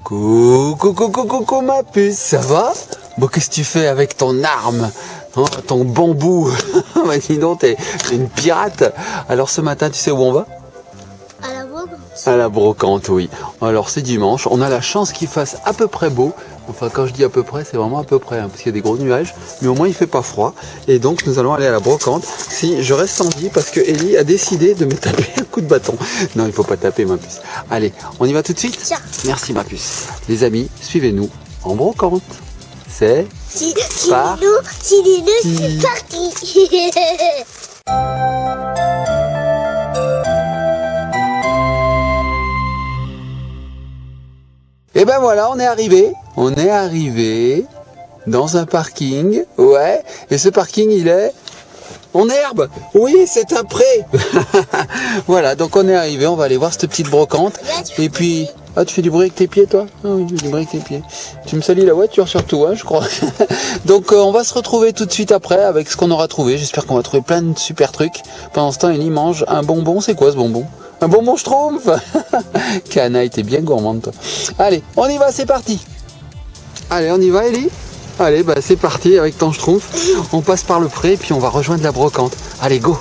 Coucou ma puce, ça va? Bon, qu'est-ce que tu fais avec ton arme, hein, ton bambou? Bah dis donc, t'es une pirate. Alors ce matin, tu sais où on va? À la brocante. À la brocante, oui. Alors c'est dimanche, on a la chance qu'il fasse à peu près beau. Enfin, quand je dis à peu près, c'est vraiment à peu près, hein, parce qu'il y a des gros nuages, mais au moins il fait pas froid. Et donc nous allons aller à la brocante. Si je reste en vie, parce que Ellie a décidé de me taper un coup de bâton. Non, il faut pas taper ma puce. Allez, on y va tout de suite? Tiens. Merci ma puce. Les amis, suivez-nous en brocante. C'est Si Par- c'est parti. Et ben voilà, on est arrivé. On est arrivé dans un parking. Ouais. Et ce parking, il est en herbe. Oui, c'est un pré. Voilà, donc on est arrivé. On va aller voir cette petite brocante. Et puis, ah, tu fais du bruit avec tes pieds, toi? Ah oui, tu fais du bruit avec tes pieds. Tu me salis la voiture surtout, hein, je crois. Donc, on va se retrouver tout de suite après avec ce qu'on aura trouvé. J'espère qu'on va trouver plein de super trucs. Pendant ce temps, Ellie mange un bonbon. C'est quoi ce bonbon? Un bonbon Schtroumpf. Canaille, t'es bien gourmande, toi. Allez, on y va, c'est parti. Allez, on y va, Ellie? Allez, bah c'est parti avec ton Schtroumpf. On passe par le pré, puis on va rejoindre la brocante. Allez, go.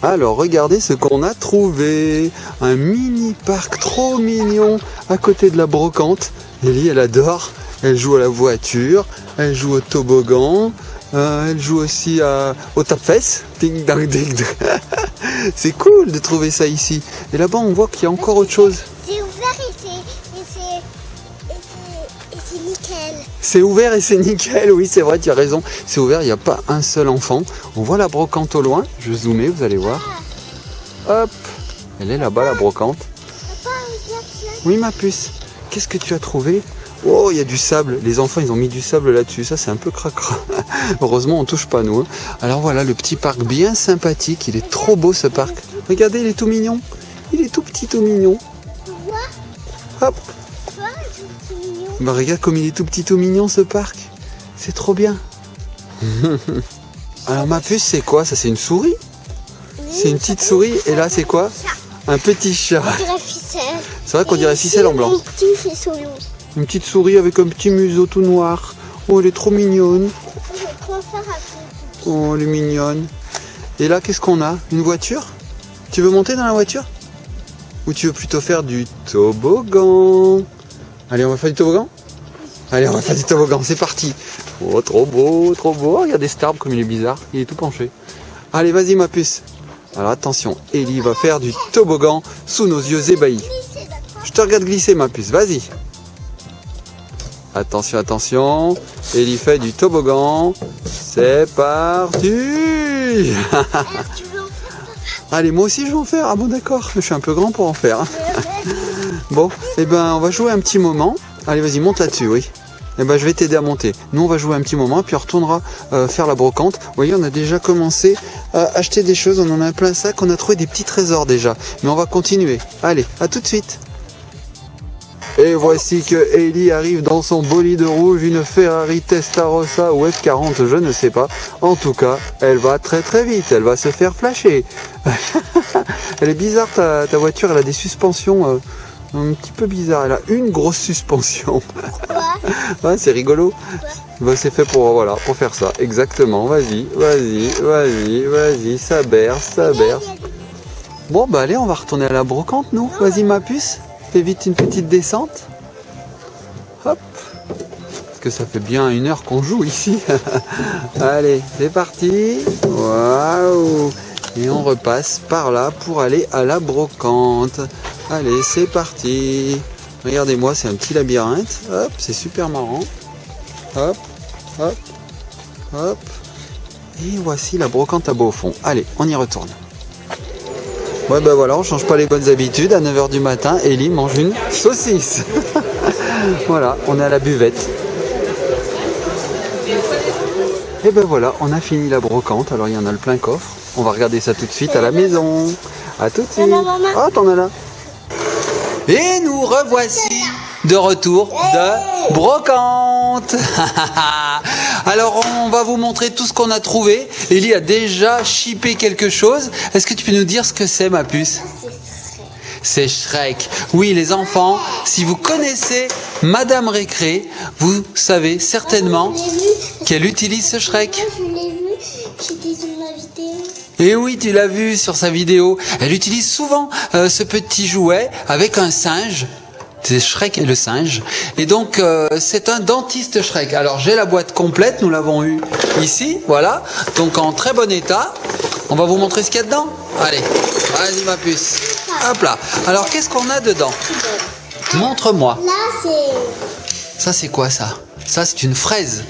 Alors, regardez ce qu'on a trouvé. Un mini parc trop mignon à côté de la brocante. Ellie, elle adore. Elle joue à la voiture, elle joue au toboggan, elle joue aussi au tape-fesse. Ding dang ding. C'est cool de trouver ça ici. Et là-bas, on voit qu'il y a encore autre chose. C'est ouvert et c'est nickel. C'est ouvert et c'est nickel, oui c'est vrai, tu as raison. C'est ouvert, il n'y a pas un seul enfant. On voit la brocante au loin, je vais zoomer, vous allez voir. Hop, elle est là-bas la brocante. Papa, regarde ça. Oui ma puce, qu'est-ce que tu as trouvé? Oh, il y a du sable, les enfants ils ont mis du sable là-dessus, ça c'est un peu cracra. Heureusement on touche pas nous. Hein. Alors voilà le petit parc bien sympathique, il est trop beau ce parc. Regardez, il est tout mignon, il est tout petit, tout mignon. Tu vois? Hop. Tu vois, c'est mignon. Bah regarde comme il est tout petit, tout mignon ce parc. C'est trop bien. Alors ma puce c'est quoi? Ça c'est une souris? C'est une petite souris et là c'est quoi? Un petit chat. On dirait ficelle. C'est vrai qu'on dirait ficelle en blanc. Un petit faisceau long. Une petite souris avec un petit museau tout noir. Oh elle est trop mignonne. Je peux faire un peu. Oh elle est mignonne. Et là qu'est-ce qu'on a? Une voiture? Tu veux monter dans la voiture? Ou tu veux plutôt faire du toboggan? Allez on va faire du toboggan? Allez on va faire du toboggan, c'est parti. Oh trop beau, trop beau. Regardez cet arbre comme il est bizarre, il est tout penché. Allez vas-y ma puce. Alors attention, Ellie va faire du toboggan sous nos yeux ébahis. Je te regarde glisser ma puce, vas-y. Attention, attention. Ellie fait du toboggan. C'est parti. Alors, tu veux en faire? Allez, moi aussi je vais en faire. Ah bon d'accord, je suis un peu grand pour en faire. Bon, eh ben on va jouer un petit moment. Allez vas-y, monte là-dessus, oui. Eh ben je vais t'aider à monter. Nous on va jouer un petit moment, puis on retournera faire la brocante. Vous voyez, on a déjà commencé à acheter des choses, on en a plein sac, on a trouvé des petits trésors déjà. Mais on va continuer. Allez, à tout de suite. Et voici que Ellie arrive dans son bolide rouge, une Ferrari Testarossa ou F40, je ne sais pas. En tout cas, elle va très très vite, elle va se faire flasher. Elle est bizarre ta voiture, elle a des suspensions un petit peu bizarres. Elle a une grosse suspension. Quoi? Ouais, c'est rigolo. Bah, c'est fait pour, voilà, pour faire ça, exactement. Vas-y, vas-y, vas-y, vas-y, ça berce, ça berce. Bon bah allez, on va retourner à la brocante nous. Vas-y ma puce. Fais vite une petite descente. Hop. Parce que ça fait bien 1 heure qu'on joue ici. Allez, c'est parti. Waouh. Et on repasse par là pour aller à la brocante. Allez, c'est parti. Regardez-moi, c'est un petit labyrinthe. Hop, c'est super marrant. Hop, hop, hop. Et voici la brocante à beau fond. Allez, on y retourne. Ouais ben voilà, on change pas les bonnes habitudes. À 9h du matin, Ellie mange une saucisse. Voilà, on est à la buvette. Et ben voilà, on a fini la brocante. Alors il y en a le plein coffre. On va regarder ça tout de suite à la maison. À tout de suite. Oh, t'en as là. Et nous revoici de retour de brocante. Alors on va vous montrer tout ce qu'on a trouvé. Ellie a déjà chippé quelque chose. Est-ce que tu peux nous dire ce que c'est ma puce? c'est Shrek. Oui, les enfants, si vous connaissez Madame Récré, vous savez certainement Je l'ai vu. qu'elle utilise ce Shrek. Moi, je l'ai vu. J'étais sur ma vidéo. Et oui, tu l'as vu sur sa vidéo. Elle utilise souvent ce petit jouet avec un singe. C'est Shrek et le singe. Et donc, c'est un dentiste Shrek. Alors, j'ai la boîte complète. Nous l'avons eu ici. Voilà. Donc, en très bon état. On va vous montrer ce qu'il y a dedans. Allez, vas-y ma puce. Hop là. Alors, qu'est-ce qu'on a dedans? Montre-moi. Là, c'est... Ça, c'est quoi ça? Ça, c'est une fraise.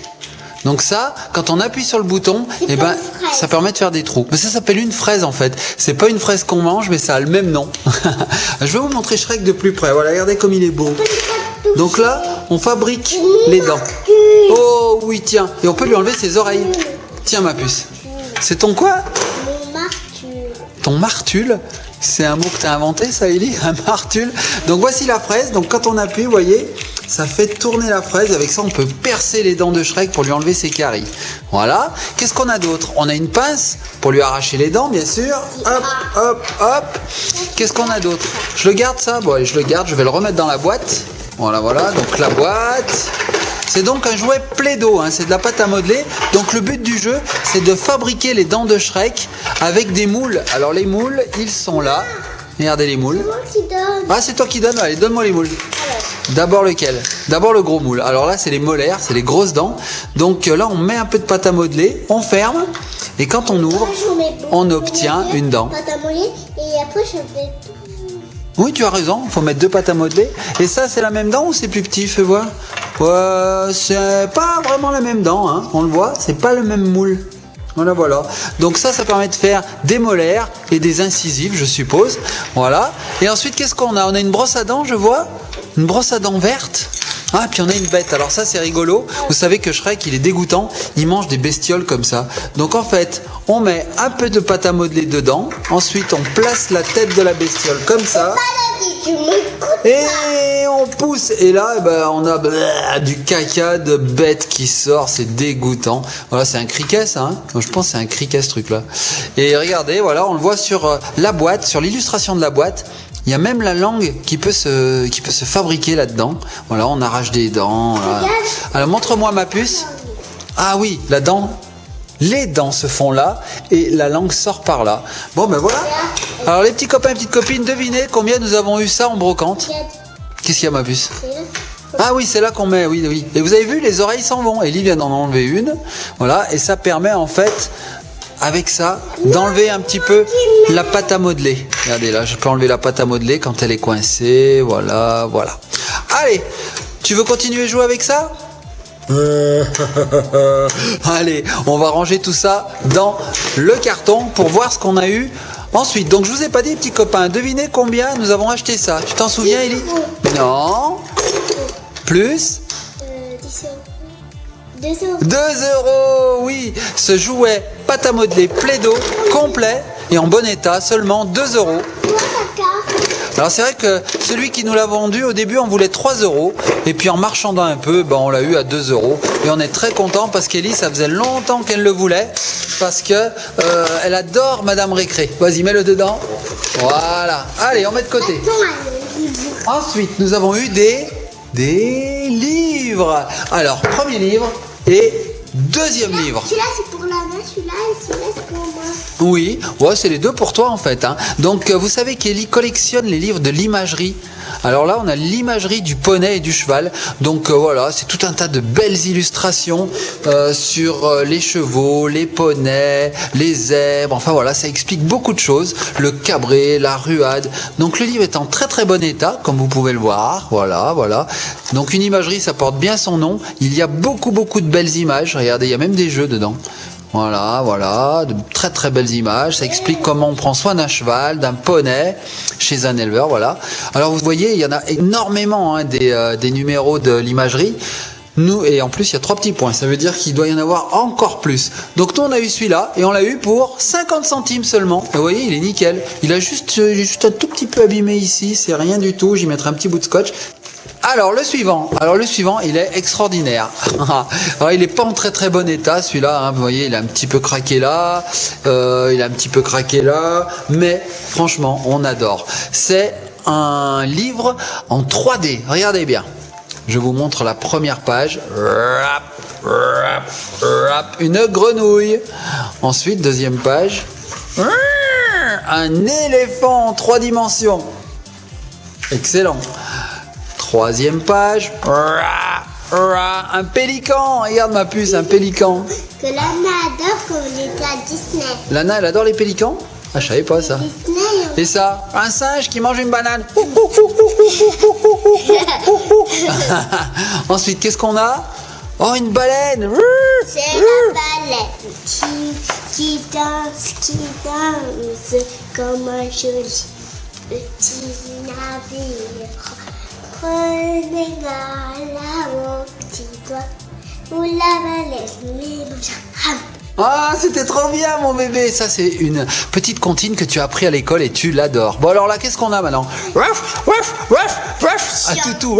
Donc ça, quand on appuie sur le bouton, C'est eh pas ben, une fraise. ça permet de faire des trous. Mais ça s'appelle une fraise en fait. C'est pas une fraise qu'on mange, mais ça a le même nom. Je vais vous montrer Shrek de plus près. Voilà, regardez comme il est beau. Donc là, on fabrique les dents. Oh oui, tiens. Et on peut lui enlever ses oreilles. Tiens ma puce. C'est ton quoi? Mon marture. Ton martule? C'est un mot que tu as inventé, ça, Ellie? Un martule. Donc voici la fraise. Donc quand on appuie, vous voyez, ça fait tourner la fraise. Avec ça, on peut percer les dents de Shrek pour lui enlever ses caries. Voilà. Qu'est-ce qu'on a d'autre? On a une pince pour lui arracher les dents, bien sûr. Hop, hop, hop. Qu'est-ce qu'on a d'autre? Je le garde ça? Bon, allez, je le garde. Je vais le remettre dans la boîte. Voilà, voilà. Donc la boîte. C'est donc un jouet Play-Doh, hein, c'est de la pâte à modeler. Donc le but du jeu, c'est de fabriquer les dents de Shrek avec des moules. Alors les moules, ils sont là. Regardez les moules. Moi qui donne. Ah, c'est toi qui donnes. Allez, donne-moi les moules. D'abord lequel? D'abord le gros moule. Alors là, c'est les molaires, c'est les grosses dents. Donc là, on met un peu de pâte à modeler, on ferme. Et quand on ouvre, on obtient une dent. Pâte à modeler et après je fais tout. Oui, tu as raison, il faut mettre 2 pâtes à modeler. Et ça, c'est la même dent ou c'est plus petit? Fais voir. C'est pas vraiment la même dent, hein. On le voit, c'est pas le même moule. Voilà, voilà. Donc ça permet de faire des molaires et des incisives, je suppose. Voilà. Et ensuite, qu'est-ce qu'on a? On a une brosse à dents, je vois. Une brosse à dents verte. Ah, puis on a une bête. Alors ça, c'est rigolo. Vous savez que Shrek, il est dégoûtant. Il mange des bestioles comme ça. Donc en fait, on met un peu de pâte à modeler dedans. Ensuite, on place la tête de la bestiole comme ça. Tu m'écoutes. Et on pousse. Et là, eh ben, on a du caca de bête qui sort. C'est dégoûtant. Voilà, c'est un criquet, ça. Hein. Je pense que c'est un criquet, ce truc-là. Et regardez, voilà, on le voit sur la boîte, sur l'illustration de la boîte. Il y a même la langue qui peut se fabriquer là-dedans. Voilà, on arrache des dents. Voilà. Alors, montre-moi ma puce. Ah oui, la dent. Les dents se font là et la langue sort par là. Bon, ben voilà. Alors, les petits copains et petites copines, devinez combien nous avons eu ça en brocante? Qu'est-ce qu'il y a, ma puce? Ah oui, c'est là qu'on met, oui, oui. Et vous avez vu, les oreilles s'en vont. Ellie vient d'en enlever une. Voilà, et ça permet en fait, avec ça, d'enlever un petit peu la pâte à modeler. Regardez là, je peux enlever la pâte à modeler quand elle est coincée. Voilà, voilà. Allez, tu veux continuer à jouer avec ça? Allez, on va ranger tout ça dans le carton pour voir ce qu'on a eu ensuite. Donc je vous ai pas dit, petits copains, devinez combien nous avons acheté ça. Tu t'en souviens, Ellie? Non. Plus 10 euros. 2 euros. 2 euros, oui. Ce jouet pâte à modeler Play-Doh complet et en bon état, seulement 2 euros. Alors c'est vrai que celui qui nous l'a vendu au début on voulait 3 euros et puis en marchandant un peu ben, on l'a eu à 2 euros et on est très content parce qu'Ellie ça faisait longtemps qu'elle le voulait parce que elle adore Madame Récré. Vas-y, mets-le dedans. Voilà. Allez, on met de côté. Ensuite nous avons eu des livres. Alors premier livre et deuxième livre. Celui-là c'est pour la main, celui-là et celui-là c'est pour moi. Oui, ouais, c'est les deux pour toi en fait. Hein. Donc vous savez qu'Ellie collectionne les livres de l'imagerie. Alors là, on a l'imagerie du poney et du cheval. Donc voilà, c'est tout un tas de belles illustrations sur les chevaux, les poneys, les zèbres. Enfin voilà, ça explique beaucoup de choses. Le cabré, la ruade. Donc le livre est en très très bon état, comme vous pouvez le voir. Voilà, voilà. Donc une imagerie, ça porte bien son nom. Il y a beaucoup beaucoup de belles images. Regardez, il y a même des jeux dedans. Voilà, voilà, de très très belles images. Ça explique comment on prend soin d'un cheval, d'un poney, chez un éleveur, voilà. Alors vous voyez, il y en a énormément hein, des numéros de l'imagerie. Nous, et en plus, il y a 3 petits points. Ça veut dire qu'il doit y en avoir encore plus. Donc nous, on a eu celui-là et on l'a eu pour 50 centimes seulement. Et vous voyez, il est nickel. Il a juste un tout petit peu abîmé ici. C'est rien du tout. J'y mettrai un petit bout de scotch. Alors le suivant, il est extraordinaire. Alors il n'est pas en très très bon état celui-là, hein. Vous voyez, il a un petit peu craqué là, mais franchement on adore. C'est un livre en 3D. Regardez bien. Je vous montre la première page. Une grenouille. Ensuite, deuxième page. Un éléphant en 3 dimensions. Excellent. Troisième page. Un pélican. Regarde ma puce, un pélican. Que Lana adore quand on était à Disney. Lana, elle adore les pélicans? Ah, je savais pas ça. Disney, Et ça, un singe qui mange une banane. Ensuite, qu'est-ce qu'on a? Oh, une baleine. c'est la baleine qui danse comme un joli petit navire. Prenez là mon petit doigt où la baleine les mange. Ah, c'était trop bien, mon bébé. Ça, c'est une petite comptine que tu as appris à l'école et tu l'adores. Bon, alors là, qu'est-ce qu'on a maintenant? Un toutou.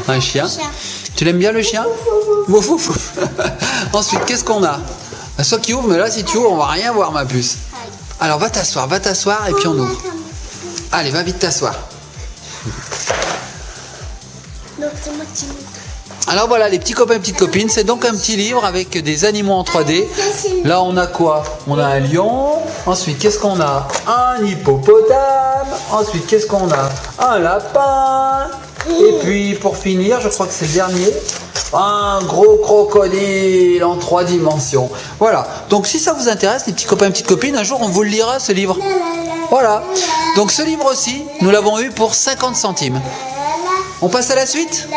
Un chien. Tu l'aimes bien, le chien? Wouf, wouf, wouf. Ensuite, qu'est-ce qu'on a? Soit qui ouvre, mais là, si tu ouvres, on va rien voir, ma puce. Alors, va t'asseoir, et puis on ouvre. Allez, va vite t'asseoir. Donc, c'est moi qui montre. Alors voilà, les petits copains et petites copines, c'est donc un petit livre avec des animaux en 3D. Là, on a quoi? On a un lion. Ensuite, qu'est-ce qu'on a? Un hippopotame. Ensuite, qu'est-ce qu'on a? Un lapin. Et puis, pour finir, je crois que c'est le dernier, un gros crocodile en 3 dimensions. Voilà. Donc, si ça vous intéresse, les petits copains et petites copines, un jour, on vous le lira, ce livre. Voilà. Donc, ce livre aussi, nous l'avons eu pour 50 centimes. On passe à la suite?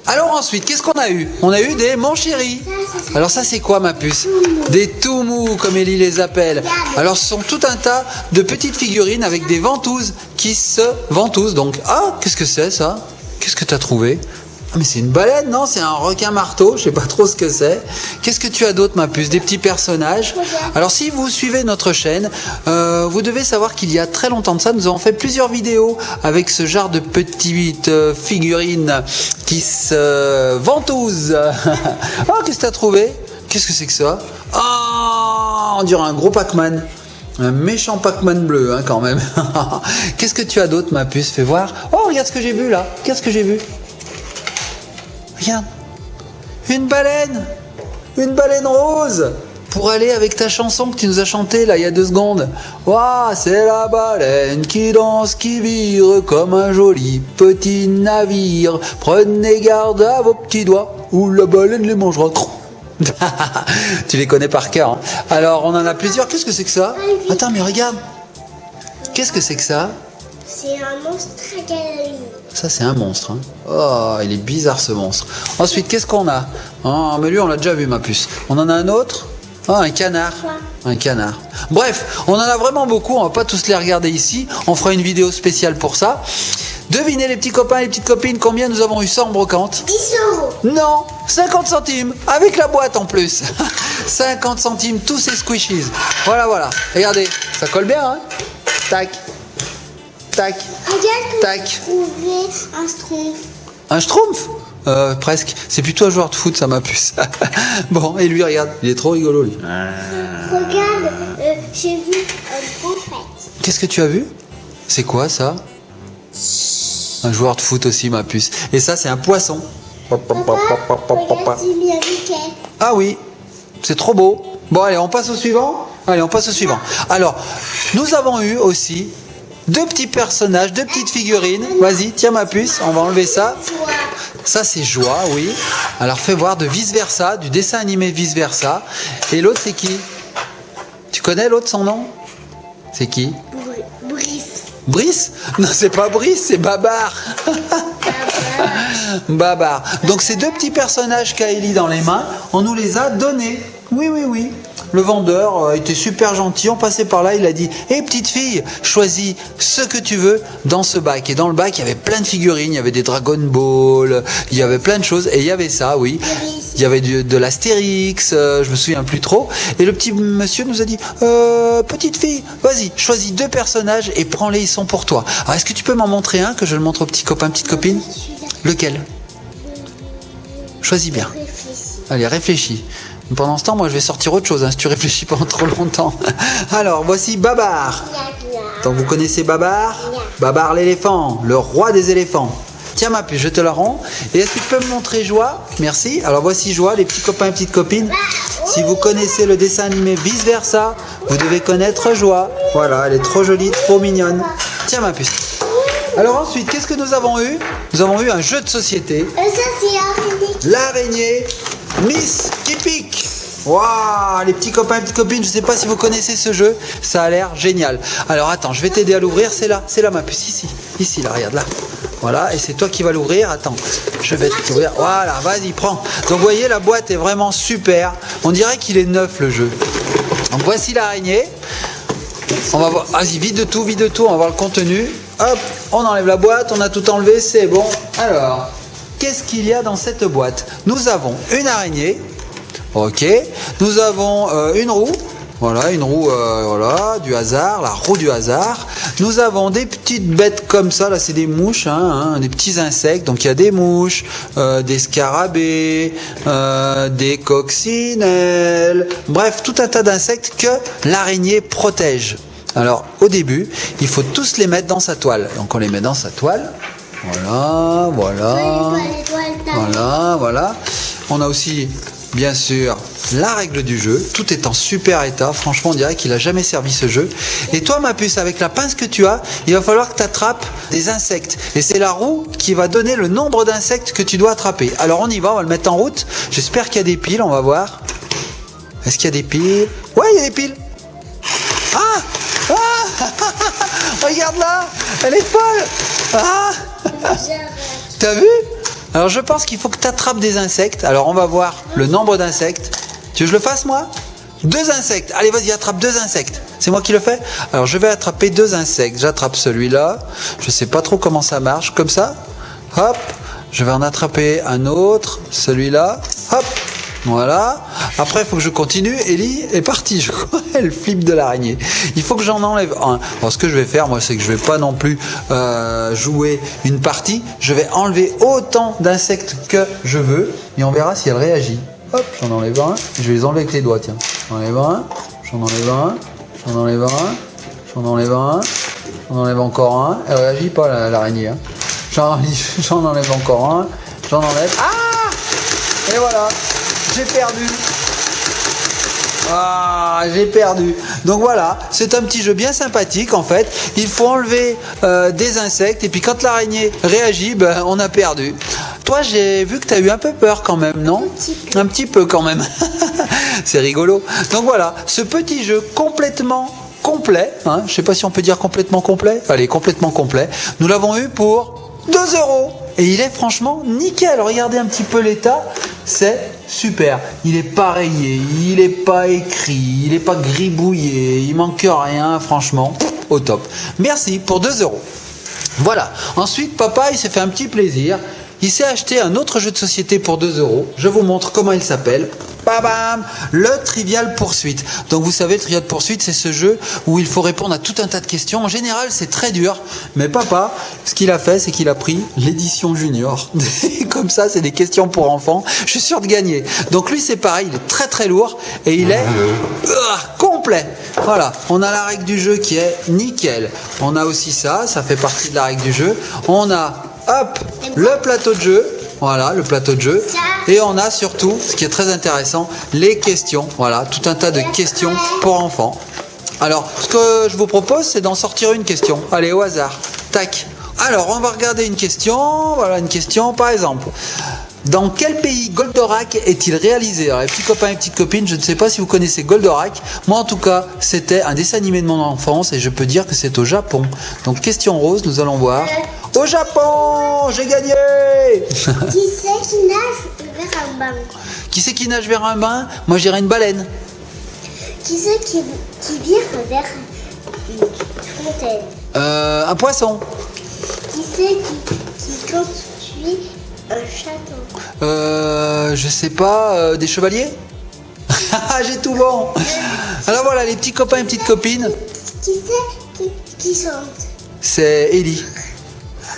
Alors ensuite, qu'est-ce qu'on a eu? On a eu des mon chéri. Alors ça, c'est quoi, ma puce? Des toumous, comme Ellie les appelle. Alors ce sont tout un tas de petites figurines avec des ventouses qui se ventousent. Donc, ah, qu'est-ce que c'est ça? Qu'est-ce que tu as trouvé? Ah, mais c'est une baleine, non? C'est un requin marteau, je sais pas trop ce que c'est. Qu'est-ce que tu as d'autre, ma puce? Des petits personnages. Alors si vous suivez notre chaîne, vous devez savoir qu'il y a très longtemps de ça, nous avons fait plusieurs vidéos avec ce genre de petites figurines qui se ventousent. Oh, qu'est-ce que tu as trouvé? Qu'est-ce que c'est que ça? Oh, on dirait un gros Pac-Man. Un méchant Pac-Man bleu, hein, quand même. Qu'est-ce que tu as d'autre, ma puce? Fais voir. Oh, regarde ce que j'ai vu là. Qu'est-ce que j'ai vu? Regarde, une baleine rose, pour aller avec ta chanson que tu nous as chantée là il y a 2 secondes. Waouh, c'est la baleine qui danse, qui vire comme un joli petit navire. Prenez garde à vos petits doigts ou la baleine les mangera. Tu les connais par cœur, hein. Alors on en a plusieurs. Qu'est-ce que c'est que ça? Attends, mais regarde. Qu'est-ce que c'est que ça? C'est un monstre à galerie. Ça, c'est un monstre, hein. Oh, il est bizarre, ce monstre. Ensuite, qu'est-ce qu'on a? Oh, mais lui, on l'a déjà vu, ma puce. On en a un autre? Oh, un canard. Un canard. Bref, on en a vraiment beaucoup. On va pas tous les regarder ici. On fera une vidéo spéciale pour ça. Devinez, les petits copains et les petites copines, combien nous avons eu ça en brocante? 10 euros. Non, 50 centimes. Avec la boîte, en plus. 50 centimes, tous ces squishies. Voilà, voilà. Regardez, ça colle bien, hein? Tac. Tac. Regarde, Tac. trouver un schtroumpf. Un schtroumpf? Presque. C'est plutôt un joueur de foot, ça m'a puce. Bon, et lui, regarde, il est trop rigolo, lui. Regarde, j'ai vu un prophète. Qu'est-ce que tu as vu? C'est quoi, ça? Un joueur de foot aussi, ma puce. Et ça, c'est un poisson. Regarde, c'est bien Mickey. Ah oui, c'est trop beau. Bon, allez, on passe au suivant. Allez, on passe au suivant. Alors, nous avons eu aussi 2 petits personnages, 2 petites figurines. Vas-y, tiens ma puce, on va enlever ça. Ça, c'est Joie, oui. Alors, fais voir de Vice Versa, du dessin animé Vice Versa. Et l'autre, c'est qui? Tu connais l'autre, son nom? C'est qui? Brice. Brice? Non, c'est pas Brice, c'est Babar. Babar. Donc, ces 2 petits personnages qu'a Ellie dans les mains, on nous les a donnés. Oui, oui, oui. Le vendeur était super gentil, on passait par là, il a dit « Hé, petite fille, choisis ce que tu veux dans ce bac ». Et dans le bac, il y avait plein de figurines, il y avait des Dragon Ball, il y avait plein de choses. Et il y avait ça, oui. Il y avait de l'Astérix, je me souviens plus trop. Et le petit monsieur nous a dit « Petite fille, vas-y, choisis 2 personnages et prends-les, ils sont pour toi ». Alors, est-ce que tu peux m'en montrer un, que je le montre aux petits copains, petites copines? Lequel? Choisis bien. Allez, réfléchis. Pendant ce temps, moi je vais sortir autre chose, hein, si tu réfléchis pas trop longtemps. Alors, voici Babar. Donc vous connaissez Babar? Babar l'éléphant, le roi des éléphants. Tiens ma puce, je te la rends. Et est-ce que tu peux me montrer Joie? Merci. Alors voici Joie, les petits copains et petites copines. Si vous connaissez le dessin animé Vice Versa, vous devez connaître Joie. Voilà, elle est trop jolie, trop mignonne. Tiens ma puce. Alors ensuite, qu'est-ce que nous avons eu? Nous avons eu un jeu de société. Ça, c'est l'araignée. L'araignée Miss qui pique. Waouh, les petits copains et petites copines, je ne sais pas si vous connaissez ce jeu, ça a l'air génial. Alors attends, je vais t'aider à l'ouvrir, c'est là ma puce, ici, là, regarde là. Voilà, et c'est toi qui vas l'ouvrir, attends, je vais t'ouvrir, voilà, vas-y, prends. Donc vous voyez, la boîte est vraiment super, on dirait qu'il est neuf le jeu. Donc voici l'araignée, on va voir, vas-y, vide de tout, on va voir le contenu. Hop, on enlève la boîte, on a tout enlevé, c'est bon. Alors, qu'est-ce qu'il y a dans cette boîte? Nous avons une araignée. Ok, nous avons une roue, voilà, une roue, voilà, du hasard, la roue du hasard. Nous avons des petites bêtes comme ça, là c'est des mouches, des petits insectes, donc il y a des mouches, des scarabées, des coccinelles, bref, tout un tas d'insectes que l'araignée protège. Alors au début, il faut tous les mettre dans sa toile, donc on les met dans sa toile, voilà. On a aussi... Bien sûr, la règle du jeu, tout est en super état, franchement on dirait qu'il n'a jamais servi ce jeu. Et toi ma puce, avec la pince que tu as, il va falloir que tu attrapes des insectes. Et c'est la roue qui va donner le nombre d'insectes que tu dois attraper. Alors on y va, on va le mettre en route. J'espère qu'il y a des piles, on va voir. Est-ce qu'il y a des piles? Ouais, il y a des piles. Regarde là, elle est folle. T'as vu? Alors je pense qu'il faut que tu attrapes des insectes. Alors on va voir le nombre d'insectes. Tu veux que je le fasse moi? 2 insectes. Allez vas-y, attrape 2 insectes. C'est moi qui le fais? Alors je vais attraper 2 insectes. J'attrape celui-là. Je sais pas trop comment ça marche. Comme ça. Hop. Je vais en attraper un autre. Celui-là. Hop. Voilà. Après, il faut que je continue. Ellie est partie, je crois. Elle flippe de l'araignée. Il faut que j'en enlève un. Alors, ce que je vais faire, moi, c'est que je vais pas non plus jouer une partie. Je vais enlever autant d'insectes que je veux. Et on verra si elle réagit. Hop, j'en enlève un. Je vais les enlever avec les doigts, tiens. J'en enlève un. J'en enlève un. J'en enlève un. J'en enlève un. J'en enlève encore un. Elle réagit pas, l'araignée. Hein. J'en enlève encore un. J'en enlève. Ah! Et voilà. J'ai perdu. Ah, j'ai perdu. Donc voilà, c'est un petit jeu bien sympathique en fait. Il faut enlever des insectes et puis quand l'araignée réagit, ben, on a perdu. Toi, j'ai vu que tu as eu un peu peur quand même, non? Un petit peu quand même. C'est rigolo. Donc voilà, ce petit jeu complètement complet. Hein, je ne sais pas si on peut dire complètement complet. Allez, complètement complet. Nous l'avons eu pour 2 €. Et il est franchement nickel. Regardez un petit peu l'état. C'est super. Il est pas rayé, il est pas écrit, il est pas gribouillé, il manque rien. Franchement, au top. Merci pour 2 €. Voilà. Ensuite, papa, il s'est fait un petit plaisir. Il s'est acheté un autre jeu de société pour 2 €. Je vous montre comment il s'appelle. Babam, le Trivial Poursuite. Donc vous savez, le Trivial Poursuite, c'est ce jeu où il faut répondre à tout un tas de questions. En général, c'est très dur. Mais papa, ce qu'il a fait, c'est qu'il a pris l'édition junior. Comme ça, c'est des questions pour enfants. Je suis sûr de gagner. Donc lui, c'est pareil, il est très très lourd et il est complet. Voilà, on a la règle du jeu qui est nickel. On a aussi ça fait partie de la règle du jeu. On a, hop, le plateau de jeu. Voilà, le plateau de jeu. Et on a surtout, ce qui est très intéressant, les questions. Voilà, tout un tas de questions pour enfants. Alors, ce que je vous propose, c'est d'en sortir une question. Allez, au hasard. Tac. Alors, on va regarder une question. Voilà, une question, par exemple. Dans quel pays Goldorak est-il réalisé? Alors, les petits copains et petites copines, je ne sais pas si vous connaissez Goldorak. Moi, en tout cas, c'était un dessin animé de mon enfance et je peux dire que c'est au Japon. Donc, question rose, nous allons voir. Au Japon, j'ai gagné. Qui c'est qui nage vers un bain? Qui c'est qui nage vers un bain? Moi, je dirais une baleine. Qui c'est qui vire vers une fontaine? Un poisson. Qui c'est qui construit un château? Je sais pas, des chevaliers? J'ai tout bon. Alors voilà, les petits copains et petites copines. Qui c'est qui chante? C'est Ellie.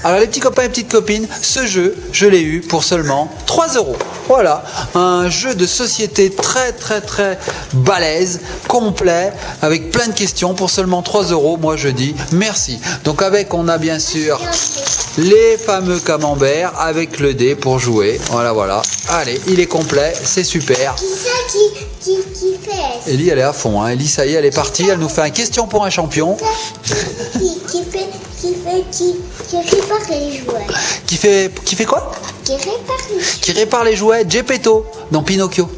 Alors les petits copains et petites copines, ce jeu, je l'ai eu pour seulement 3 €. Voilà, un jeu de société très balèze, complet, avec plein de questions pour seulement 3 €. Moi je dis merci. Donc on a bien sûr les fameux camemberts avec le dé pour jouer. Voilà. Allez, il est complet, c'est super. Qui c'est qui fait? Ellie, elle est à fond. Hein. Ellie, ça y est, elle est partie. Elle nous fait un question pour un champion. Qui répare les jouets? Qui fait quoi? Qui répare les jouets. Geppetto dans Pinocchio.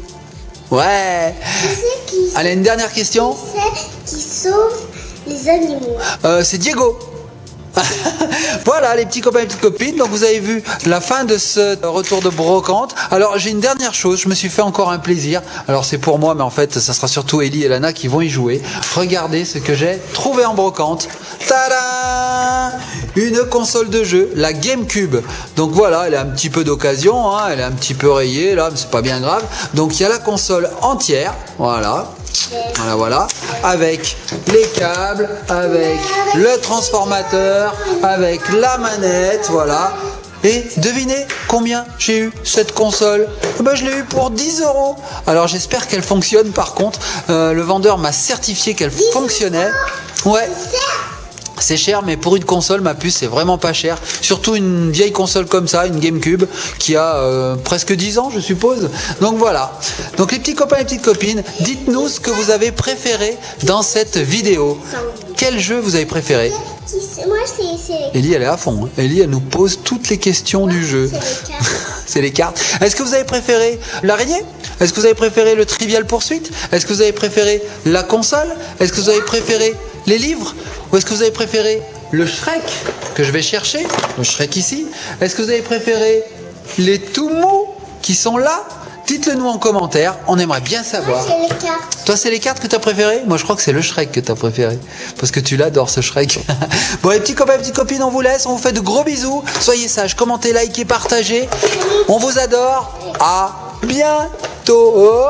Ouais. Allez, une dernière question. Qui sauve les animaux? C'est Diego. Voilà les petits copains et petites copines, donc vous avez vu la fin de ce retour de brocante. Alors j'ai une dernière chose, je me suis fait encore un plaisir. Alors c'est pour moi, mais en fait ça sera surtout Ellie et Lana qui vont y jouer. Regardez ce que j'ai trouvé en brocante. Tada! Une console de jeu, la GameCube. Donc voilà, elle est un petit peu d'occasion, hein, elle est un petit peu rayée là, mais c'est pas bien grave. Donc il y a la console entière, voilà, avec les câbles, avec le transformateur, avec la manette, voilà. Et devinez combien j'ai eu cette console? Je l'ai eu pour 10 €. Alors j'espère qu'elle fonctionne par contre. Le vendeur m'a certifié qu'elle fonctionnait. Ouais. C'est cher, mais pour une console, ma puce, c'est vraiment pas cher. Surtout une vieille console comme ça, une GameCube, qui a presque 10 ans, je suppose. Donc voilà. Donc les petits copains et les petites copines, dites-nous ce que vous avez préféré dans cette vidéo. Quel jeu vous avez préféré? Moi, c'est Ellie, elle est à fond. Hein. Ellie, elle nous pose toutes les questions du jeu. C'est les cartes. Est-ce que vous avez préféré l'araignée? Est-ce que vous avez préféré le Trivial Poursuite? Est-ce que vous avez préféré la console? Est-ce que vous avez préféré les livres? Ou est-ce que vous avez préféré le Shrek que je vais chercher? Le Shrek ici. Est-ce que vous avez préféré les tout mous qui sont là? Dites-le nous en commentaire, on aimerait bien savoir. Moi, c'est les cartes. Toi, c'est les cartes que tu as préférées? Moi, je crois que c'est le Shrek que tu as préféré. Parce que tu l'adores, ce Shrek. Bon, les petits copains et petites copines, on vous laisse. On vous fait de gros bisous. Soyez sages, commentez, likez, partagez. On vous adore. À bientôt.